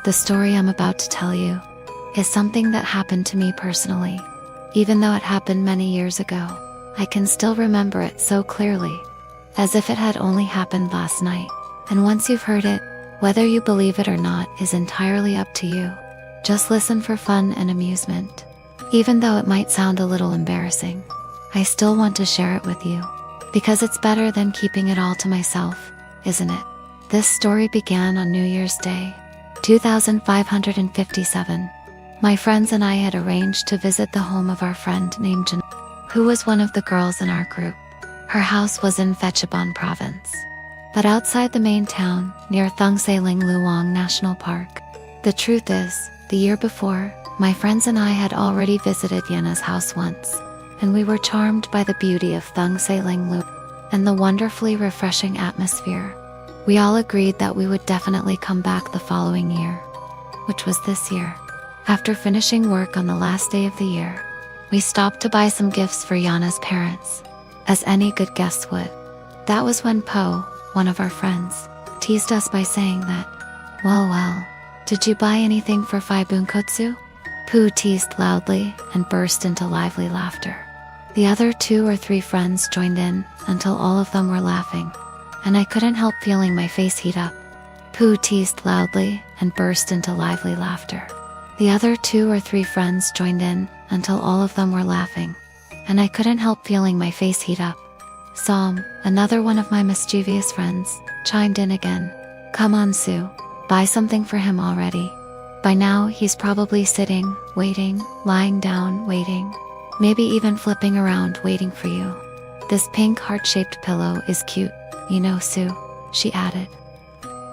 The story I'm about to tell you is something that happened to me personally. Even though it happened many years ago, I can still remember it so clearly, as if it had only happened last night. And once you've heard it, whether you believe it or not is entirely up to you. Just listen for fun and amusement. Even though it might sound a little embarrassing, I still want to share it with you, because it's better than keeping it all to myself, isn't it? This story began on New Year's Day, 2557. My friends and I had arranged to visit the home of our friend named Jan, who was one of the girls in our group. Her house was in BikiBaam province, but outside the main town, near Thungsaling Luang National Park. The truth is, the year before, my friends and I had already visited Yana's house once, and we were charmed by the beauty of Thungsaling Luang and the wonderfully refreshing atmosphere. We all agreed that we would definitely come back the following year, which was this year. After finishing work on the last day of the year, we stopped to buy some gifts for Yana's parents, as any good guest would. That was when Po, one of our friends, teased us by saying that, well, did you buy anything for Boonkoet? Pooh teased loudly and burst into lively laughter. The other 2 or 3 friends joined in until all of them were laughing, and I couldn't help feeling my face heat up. Pooh teased loudly and burst into lively laughter. The other 2 or 3 friends joined in until all of them were laughing, and I couldn't help feeling my face heat up. Sam, another one of my mischievous friends, chimed in again. Come on, Sue, buy something for him already. By now he's probably sitting, waiting, lying down, waiting, maybe even flipping around waiting for you. This pink heart-shaped pillow is cute, you know, Sue, she added.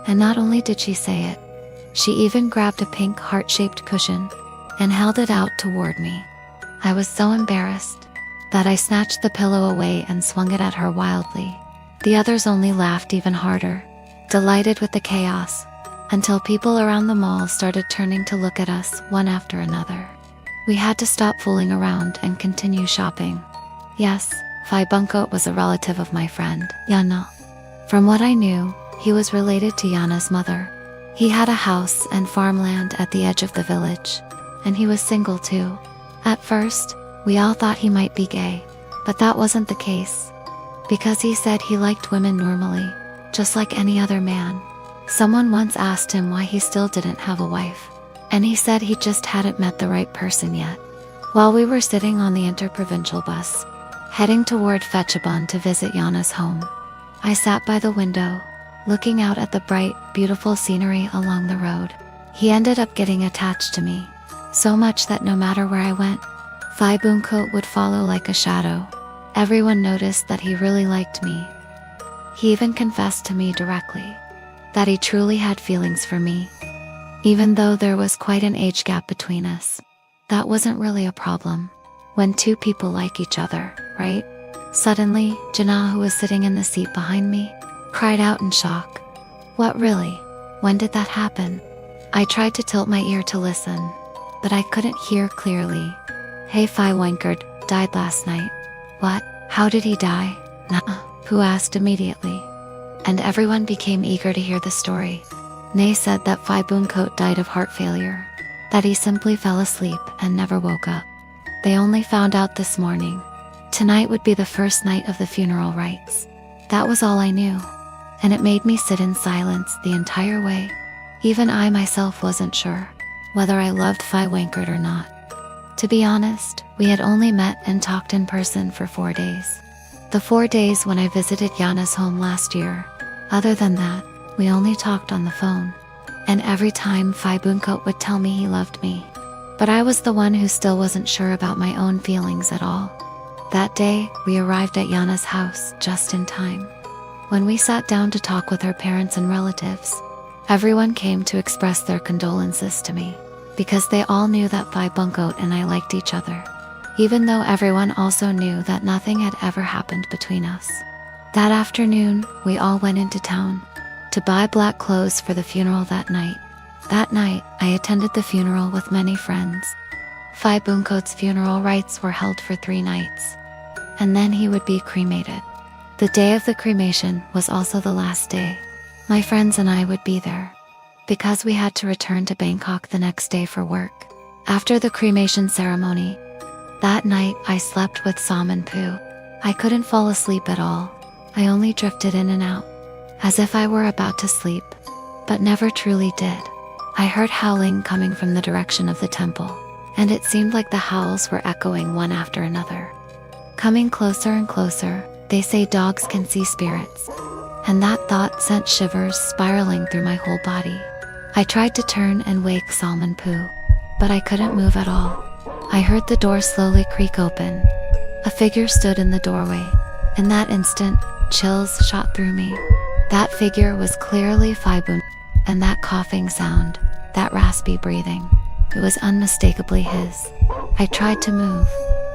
And not only did she say it, she even grabbed a pink heart-shaped cushion and held it out toward me. I was so embarrassed that I snatched the pillow away and swung it at her wildly. The others only laughed even harder, delighted with the chaos, until people around the mall started turning to look at us one after another. We had to stop fooling around and continue shopping. Yes, Boonkoet was a relative of my friend, Yana. From what I knew, he was related to Yana's mother. He had a house and farmland at the edge of the village, and he was single too. At first, we all thought he might be gay, but that wasn't the case, because he said he liked women normally, just like any other man. Someone once asked him why he still didn't have a wife, and he said he just hadn't met the right person yet. While we were sitting on the interprovincial bus, heading toward BikiBaam to visit Yana's home, I sat by the window, looking out at the bright, beautiful scenery along the road. He ended up getting attached to me, so much that no matter where I went, Boonkoet would follow like a shadow. Everyone noticed that he really liked me. He even confessed to me directly that he truly had feelings for me. Even though there was quite an age gap between us, that wasn't really a problem when 2 people like each other, right? Suddenly, Jana, who was sitting in the seat behind me, cried out in shock. What, really? When did that happen? I tried to tilt my ear to listen, but I couldn't hear clearly. Hey, Boonkoet died last night. What? How did he die? Nah, Pooh asked immediately. And everyone became eager to hear the story. Nay said that Boonkoet died of heart failure, that he simply fell asleep and never woke up. They only found out this morning. Tonight would be the first night of the funeral rites. That was all I knew, and it made me sit in silence the entire way. Even I myself wasn't sure whether I loved Boonkoet or not. To be honest, we had only met and talked in person for 4 days. The 4 days when I visited Yana's home last year. Other than that, we only talked on the phone. And every time Boonkoet would tell me he loved me. But I was the one who still wasn't sure about my own feelings at all. That day, we arrived at Yana's house just in time. When we sat down to talk with her parents and relatives, everyone came to express their condolences to me, because they all knew that Boonkoet and I liked each other, even though everyone also knew that nothing had ever happened between us. That afternoon, we all went into town to buy black clothes for the funeral that night. That night, I attended the funeral with many friends. Boonkoet's funeral rites were held for 3 nights, and then he would be cremated. The day of the cremation was also the last day. My friends and I would be there. because we had to return to Bangkok the next day for work. After the cremation ceremony, that night I slept with Sam and Pooh. I couldn't fall asleep at all. I only drifted in and out, as if I were about to sleep, but never truly did. I heard howling coming from the direction of the temple, and it seemed like the howls were echoing one after another. Coming closer and closer, they say dogs can see spirits, and that thought sent shivers spiraling through my whole body. I tried to turn and wake Sam and Pooh, but I couldn't move at all. I heard the door slowly creak open. A figure stood in the doorway. In that instant, chills shot through me. That figure was clearly BikiBaam, and that coughing sound, that raspy breathing, it was unmistakably his. I tried to move,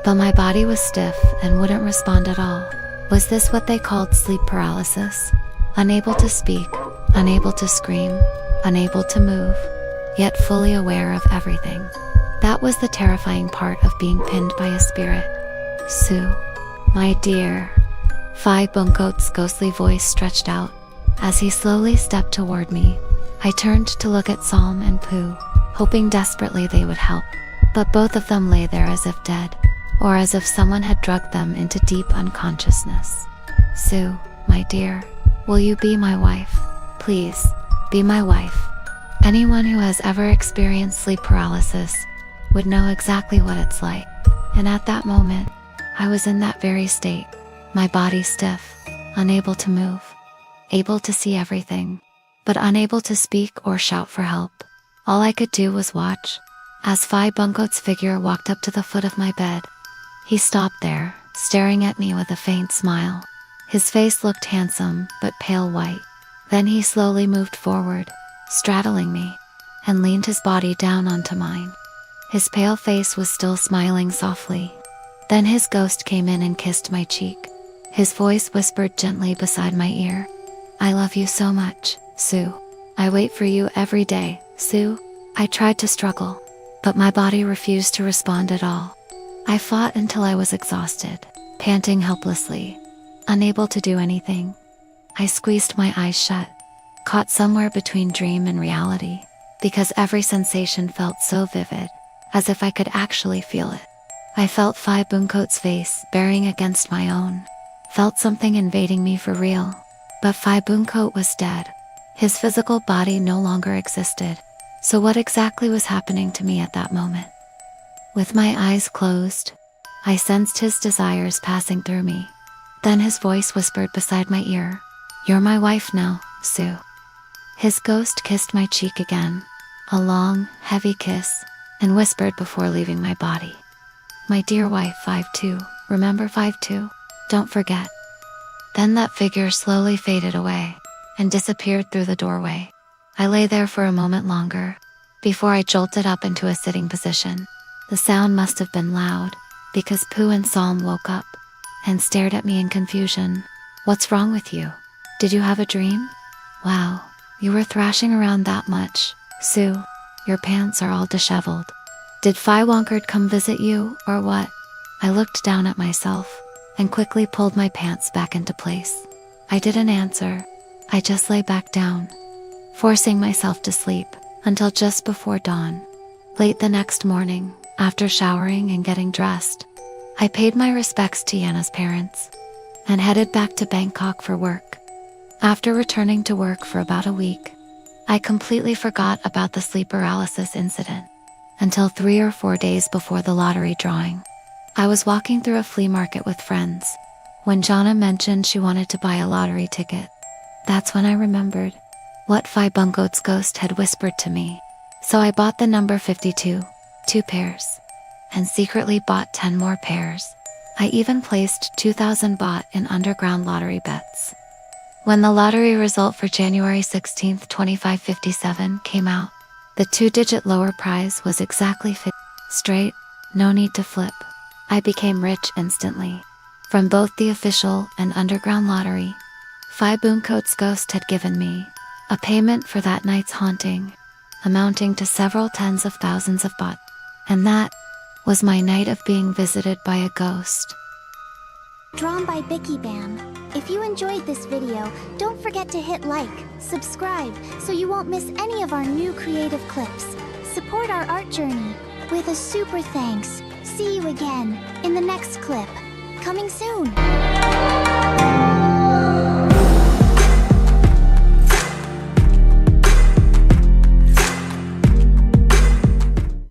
but my body was stiff and wouldn't respond at all. Was this what they called sleep paralysis? Unable to speak, unable to scream, unable to move, yet fully aware of everything. That was the terrifying part of being pinned by a spirit. Sue, my dear. Boonkoet's ghostly voice stretched out. As he slowly stepped toward me, I turned to look at Sam and Pooh, hoping desperately they would help. But both of them lay there as if dead, or as if someone had drugged them into deep unconsciousness. Sue, my dear, will you be my wife? Please, be my wife. Anyone who has ever experienced sleep paralysis would know exactly what it's like. And at that moment, I was in that very state, my body stiff, unable to move, able to see everything, but unable to speak or shout for help. All I could do was watch. As Boonkoet's figure walked up to the foot of my bed, he stopped there, staring at me with a faint smile. His face looked handsome, but pale white. Then he slowly moved forward, straddling me, and leaned his body down onto mine. His pale face was still smiling softly. Then his ghost came in and kissed my cheek. His voice whispered gently beside my ear, I love you so much, Sue. I wait for you every day, Sue. I tried to struggle, but my body refused to respond at all. I fought until I was exhausted, panting helplessly, unable to do anything. I squeezed my eyes shut, caught somewhere between dream and reality, because every sensation felt so vivid, as if I could actually feel it. I felt Boonkoet's face bearing against my own, felt something invading me for real. But Boonkoet was dead. His physical body no longer existed. So what exactly was happening to me at that moment? With my eyes closed, I sensed his desires passing through me. Then his voice whispered beside my ear, You're my wife now, Sue. His ghost kissed my cheek again, a long, heavy kiss, and whispered before leaving my body, My dear wife 5-2, remember 5-2? Don't forget. Then that figure slowly faded away and disappeared through the doorway. I lay there for a moment longer before I jolted up into a sitting position. The sound must have been loud because Pooh and Sam woke up and stared at me in confusion. What's wrong with you? Did you have a dream? Wow, you were thrashing around that much, Sue. Your pants are all disheveled. Did Wonkert come visit you, or what? I looked down at myself and quickly pulled my pants back into place. I didn't answer. I just lay back down, forcing myself to sleep until just before dawn. Late the next morning, after showering and getting dressed, I paid my respects to Yana's parents and headed back to Bangkok for work. After returning to work for about a week, I completely forgot about the sleep paralysis incident until 3 or 4 days before the lottery drawing. I was walking through a flea market with friends when Jana mentioned she wanted to buy a lottery ticket. That's when I remembered what Boonkoet's ghost had whispered to me. So I bought the number 52, 2 pairs, and secretly bought 10 more pairs. I even placed 2,000 baht in underground lottery bets. When the lottery result for January 16, 2557 came out, the 2-digit lower prize was exactly 50 straight, no need to flip. I became rich instantly. From both the official and underground lottery, Boonkoet's ghost had given me a payment for that night's haunting, amounting to several tens of thousands of baht. And that was my night of being visited by a ghost. drawn by BikiBaam. If you enjoyed this video, don't forget to hit like, subscribe, so you won't miss any of our new creative clips. Support our art journey with a super thanks. See you again in the next clip. Coming soon!